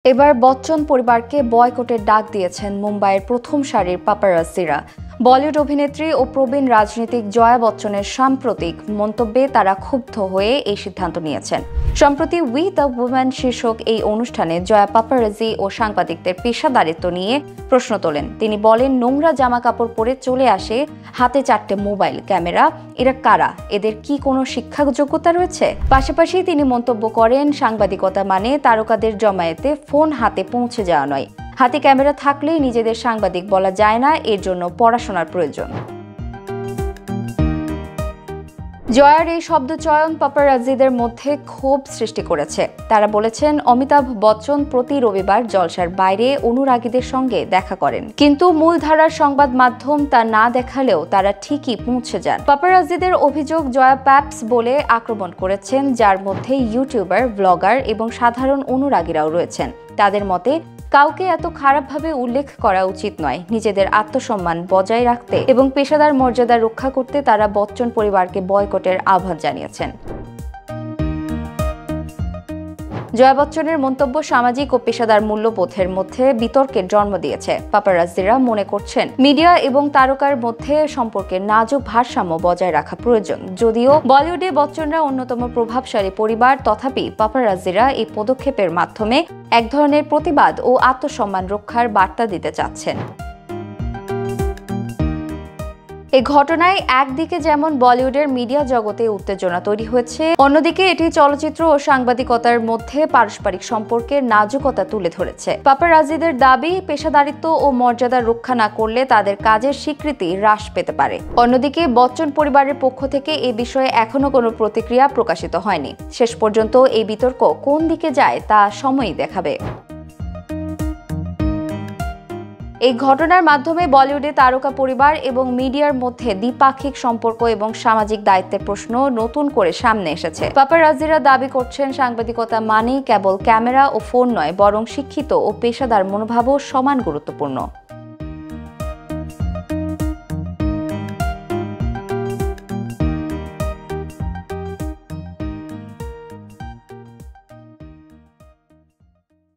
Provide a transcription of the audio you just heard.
এবার বচ্চন পরিবারকে বয়কটের ডাক দিয়েছেন মুম্বাইয়ের প্রথম সারির পাপারাজ্জিরা। বলিউড অভিনেত্রী ও প্রবীণ রাজনীতিক জয়া বচ্চনের সাম্প্রতিক মন্তব্যে তারা ক্ষুব্ধ হয়ে এই সিদ্ধান্ত নিয়েছেন। সম্প্রতি উইথ আ উইমেন শীর্ষক এই অনুষ্ঠানে জয়া পাপারাজ্জি ও সাংবাদিকদের পেশাদারিত্ব নিয়ে প্রশ্ন তোলেন। তিনি বলেন, নোংরা জামা কাপড় পরে চলে আসে, হাতে 4টে মোবাইল ক্যামেরা, এরা কারা? এদের কি কোনো শিক্ষাযোগ্যতা রয়েছে? পাশাপাশি তিনি মন্তব্য করেন, সাংবাদিকতা মানে তারকাদের জমায়েতে ফোন হাতে পৌঁছে যাওয়া নয়। হাতে ক্যামেরা থাকলেই নিজেদের সাংবাদিক বলা যায় না, এর জন্য পড়াশোনার প্রয়োজন। জয়ার এই শব্দচয়ন পাপারাজ্জিদের মধ্যে ক্ষোভ সৃষ্টি করেছে। তারা বলেছেন, অমিতাভ বচ্চন প্রতি রবিবার জলসার বাইরে অনুরাগীদের সঙ্গে দেখা করেন, কিন্তু মূলধারার সংবাদ মাধ্যম তা না দেখালেও তারা ঠিকই পৌঁছে যান। পাপারাজ্জিদের অভিযোগ, জয়া প্যাপস বলে আক্রমণ করেছেন, যার মধ্যে ইউটিউবার, ব্লগার এবং সাধারণ অনুরাগীরাও রয়েছেন। তাদের মতে, কাউকে এত খারাপভাবে উল্লেখ করা উচিত নয়। নিজেদের আত্মসম্মান বজায় রাখতে এবং পেশাদার মর্যাদা রক্ষা করতে তারা বচ্চন পরিবারকে বয়কটের আহ্বান জানিয়েছেন। জয়া বচ্চনের মন্তব্য সামাজিক ও পেশাদার মূল্যবোধের মধ্যে বিতর্কের জন্ম দিয়েছে। পাপারাজ্জিরা মনে করছেন, মিডিয়া এবং তারকার মধ্যে সম্পর্কের নাজুক ভারসাম্য বজায় রাখা প্রয়োজন। যদিও বলিউডে বচ্চনরা অন্যতম প্রভাবশালী পরিবার, তথাপি পাপারাজ্জিরা এই পদক্ষেপের মাধ্যমে এক ধরনের প্রতিবাদ ও আত্মসম্মান রক্ষার বার্তা দিতে চাচ্ছেন। এই ঘটনায় একদিকে যেমন বলিউডের মিডিয়া জগতে উত্তেজনা তৈরি হয়েছে, অন্যদিকে এটি চলচ্চিত্র ও সাংবাদিকতার মধ্যে পারস্পরিক সম্পর্কের নাজুকতা তুলে ধরেছে। পাপারাজ্জিদের দাবি, পেশাদারিত্ব ও মর্যাদা রক্ষা না করলে তাদের কাজের স্বীকৃতি হ্রাস পেতে পারে। অন্যদিকে বচ্চন পরিবারের পক্ষ থেকে এ বিষয়ে এখনো কোনো প্রতিক্রিয়া প্রকাশিত হয়নি। শেষ পর্যন্ত এই বিতর্ক কোন দিকে যায় তা সময়ই দেখাবে। এই ঘটনার মাধ্যমে বলিউডে তারকা পরিবার এবং মিডিয়ার মধ্যে দ্বিপাক্ষিক সম্পর্ক এবং সামাজিক দায়িত্বের প্রশ্ন নতুন করে সামনে এসেছে। পাপারাজ্জিরা দাবি করছেন, সাংবাদিকতা মানেই কেবল ক্যামেরা ও ফোন নয়, বরং শিক্ষিত ও পেশাদার মনোভাবও সমান গুরুত্বপূর্ণ।